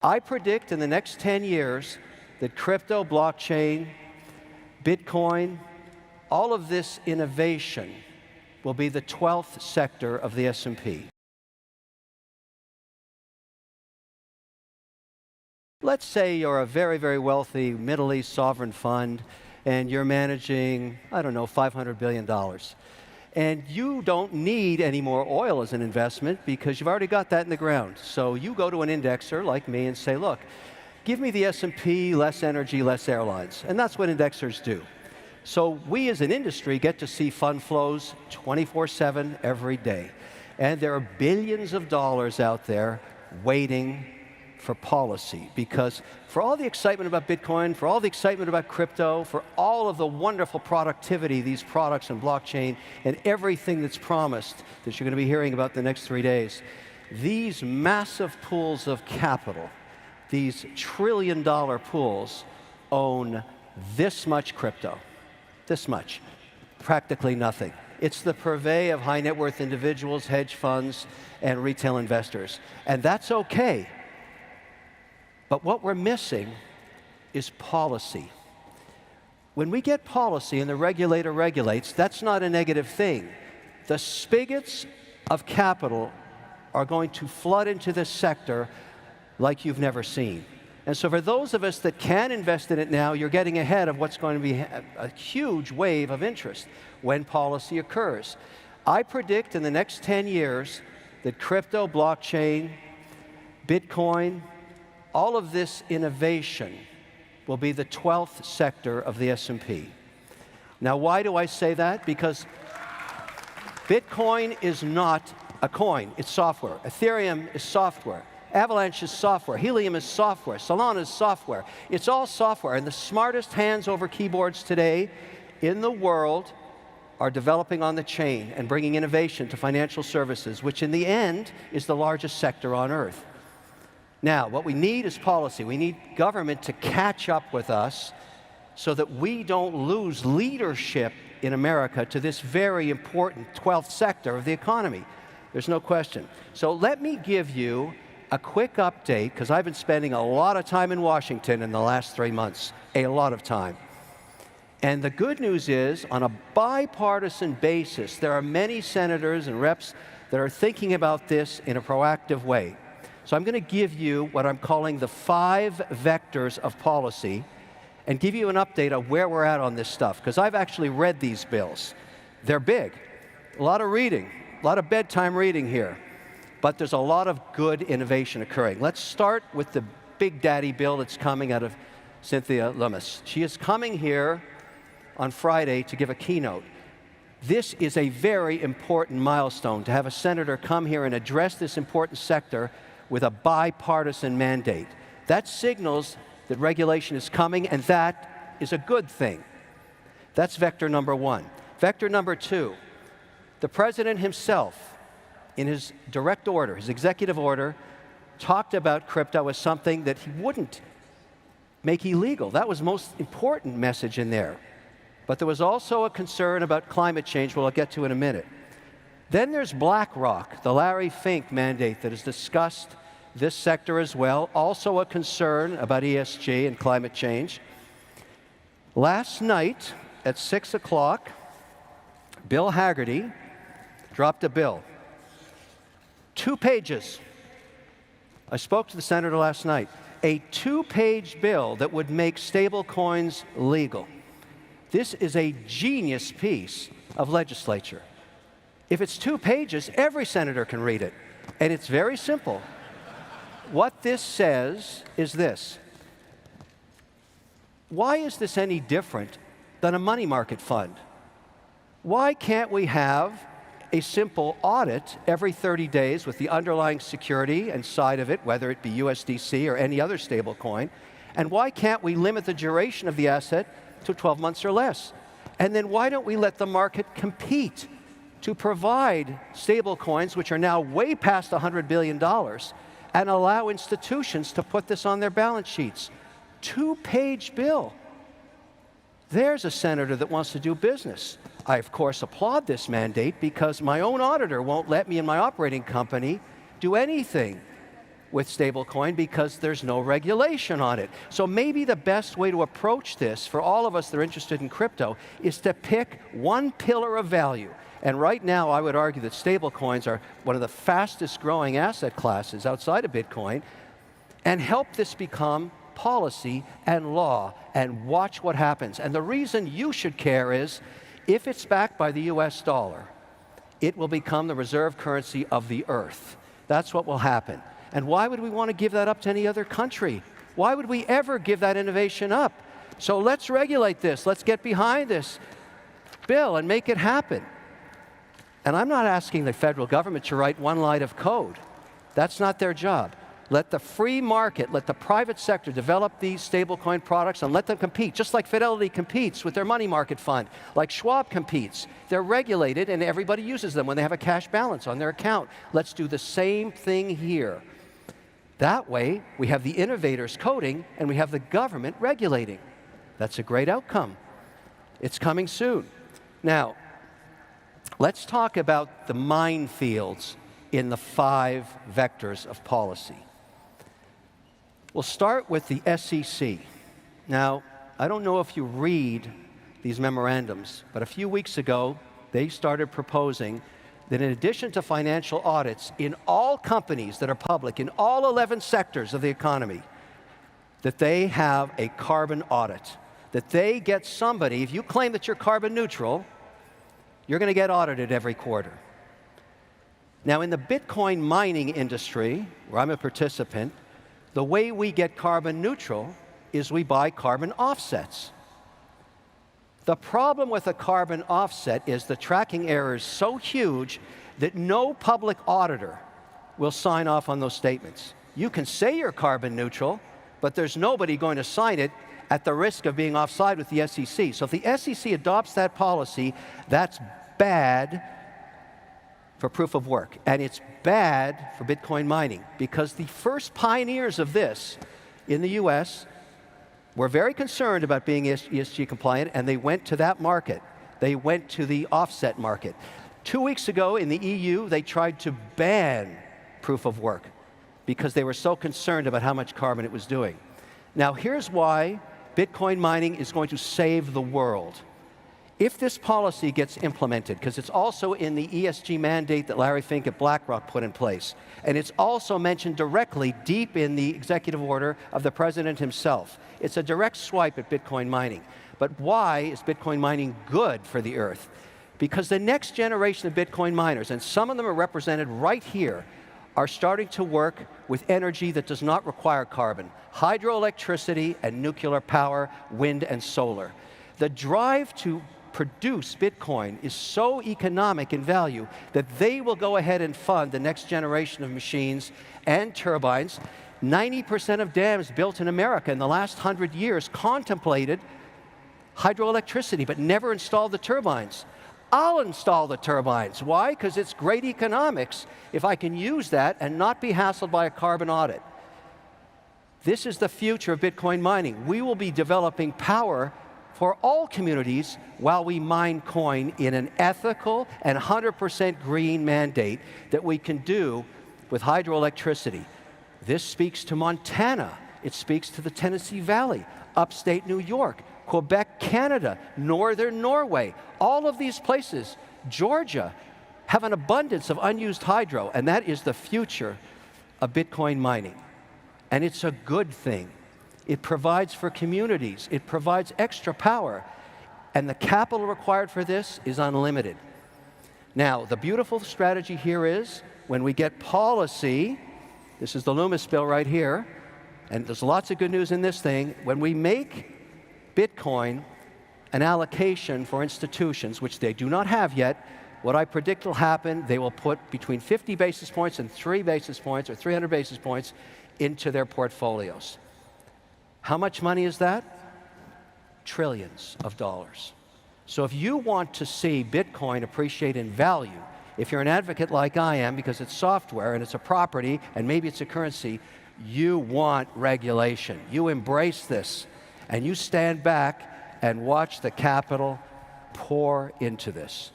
I predict in the next 10 years that crypto, blockchain, Bitcoin, all of this innovation will be the 12th sector of the S&P. Let's say you're a very, very wealthy Middle East sovereign fund, and you're managing, I don't know, $500 billion. And you don't need any more oil as an investment because you've already got that in the ground. So you go to an indexer like me and say, look, give me the S&P, less energy, less airlines. And that's what indexers do. So we as an industry get to see fund flows 24/7 every day. And there are billions of dollars out there waiting for policy, because for all the excitement about Bitcoin, for all the excitement about crypto, for all of the wonderful productivity, these products and blockchain, and everything that's promised that you're going to be hearing about the next 3 days, these massive pools of capital, these trillion-dollar pools, own this much crypto, this much, practically nothing. It's the purvey of high net worth individuals, hedge funds, and retail investors. And that's okay. But what we're missing is policy. When we get policy and the regulator regulates, that's not a negative thing. The spigots of capital are going to flood into this sector like you've never seen. And so for those of us that can invest in it now, you're getting ahead of what's going to be a huge wave of interest when policy occurs. I predict in the next 10 years that crypto, blockchain, Bitcoin, all of this innovation will be the 12th sector of the S&P. Now, why do I say that? Because Bitcoin is not a coin, it's software. Ethereum is software. Avalanche is software. Helium is software. Solana is software. It's all software. And the smartest hands over keyboards today in the world are developing on the chain and bringing innovation to financial services, which in the end is the largest sector on Earth. Now, what we need is policy. We need government to catch up with us so that we don't lose leadership in America to this very important 12th sector of the economy. There's no question. So let me give you a quick update, because I've been spending a lot of time in Washington in the last 3 months, a lot of time. And the good news is, on a bipartisan basis, there are many senators and reps that are thinking about this in a proactive way. So I'm going to give you what I'm calling the 5 vectors of policy and give you an update on where we're at on this stuff, because I've actually read these bills. They're big. A lot of reading, a lot of bedtime reading here. But there's a lot of good innovation occurring. Let's start with the big daddy bill that's coming out of Cynthia Lummis. She is coming here on Friday to give a keynote. This is a very important milestone, to have a senator come here and address this important sector with a bipartisan mandate. That signals that regulation is coming, and that is a good thing. That's vector number 1. Vector number 2, the president himself, in his direct order, his executive order, talked about crypto as something that he wouldn't make illegal. That was the most important message in there. But there was also a concern about climate change, which I'll get to in a minute. Then there's BlackRock, the Larry Fink mandate that has discussed this sector as well, also a concern about ESG and climate change. Last night at 6 o'clock, Bill Hagerty dropped a bill. 2 pages. I spoke to the senator last night. A 2-page bill that would make stable coins legal. This is a genius piece of legislature. If it's 2 pages, every senator can read it. And it's very simple. What this says is this. Why is this any different than a money market fund? Why can't we have a simple audit every 30 days with the underlying security and side of it, whether it be USDC or any other stable coin? And why can't we limit the duration of the asset to 12 months or less? And then why don't we let the market compete to provide stable coins, which are now way past $100 billion, and allow institutions to put this on their balance sheets? 2-page bill. There's a senator that wants to do business. I, of course, applaud this mandate because my own auditor won't let me and my operating company do anything with stablecoin because there's no regulation on it. So maybe the best way to approach this for all of us that are interested in crypto is to pick one pillar of value. And right now, I would argue that stablecoins are one of the fastest growing asset classes outside of Bitcoin, and help this become policy and law, and watch what happens. And the reason you should care is, if it's backed by the US dollar, it will become the reserve currency of the earth. That's what will happen. And why would we want to give that up to any other country? Why would we ever give that innovation up? So let's regulate this. Let's get behind this bill and make it happen. And I'm not asking the federal government to write one line of code. That's not their job. Let the free market, let the private sector develop these stablecoin products and let them compete, just like Fidelity competes with their money market fund, like Schwab competes. They're regulated and everybody uses them when they have a cash balance on their account. Let's do the same thing here. That way, we have the innovators coding and we have the government regulating. That's a great outcome. It's coming soon. Now, let's talk about the minefields in the 5 vectors of policy. We'll start with the SEC. Now, I don't know if you read these memorandums, but a few weeks ago, they started proposing that in addition to financial audits in all companies that are public, in all 11 sectors of the economy, that they have a carbon audit, that they get somebody, if you claim that you're carbon neutral, you're going to get audited every quarter. Now, in the Bitcoin mining industry, where I'm a participant, the way we get carbon neutral is we buy carbon offsets. The problem with a carbon offset is the tracking error is so huge that no public auditor will sign off on those statements. You can say you're carbon neutral, but there's nobody going to sign it at the risk of being offside with the SEC. So if the SEC adopts that policy, that's bad for proof of work. And it's bad for Bitcoin mining, because the first pioneers of this in the US were very concerned about being ESG compliant, and they went to that market. They went to the offset market. 2 weeks ago in the EU, they tried to ban proof of work because they were so concerned about how much carbon it was doing. Now, here's why Bitcoin mining is going to save the world. If this policy gets implemented, because it's also in the ESG mandate that Larry Fink at BlackRock put in place, and it's also mentioned directly deep in the executive order of the president himself. It's a direct swipe at Bitcoin mining. But why is Bitcoin mining good for the earth? Because the next generation of Bitcoin miners, and some of them are represented right here, are starting to work with energy that does not require carbon. Hydroelectricity and nuclear power, wind and solar. The drive to produce Bitcoin is so economic in value that they will go ahead and fund the next generation of machines and turbines. 90% of dams built in America in the last 100 years contemplated hydroelectricity, but never installed the turbines. I'll install the turbines. Why? Because it's great economics if I can use that and not be hassled by a carbon audit. This is the future of Bitcoin mining. We will be developing power for all communities while we mine coin in an ethical and 100% green mandate that we can do with hydroelectricity. This speaks to Montana. It speaks to the Tennessee Valley, upstate New York, Quebec, Canada, northern Norway. All of these places, Georgia, have an abundance of unused hydro, and that is the future of Bitcoin mining. And it's a good thing. It provides for communities. It provides extra power. And the capital required for this is unlimited. Now, the beautiful strategy here is when we get policy, this is the Loomis bill right here, and there's lots of good news in this thing, when we make Bitcoin an allocation for institutions, which they do not have yet, what I predict will happen, they will put between 50 basis points and 3 basis points or 300 basis points into their portfolios. How much money is that? Trillions of dollars. So if you want to see Bitcoin appreciate in value, if you're an advocate like I am, because it's software and it's a property and maybe it's a currency, you want regulation. You embrace this and you stand back and watch the capital pour into this.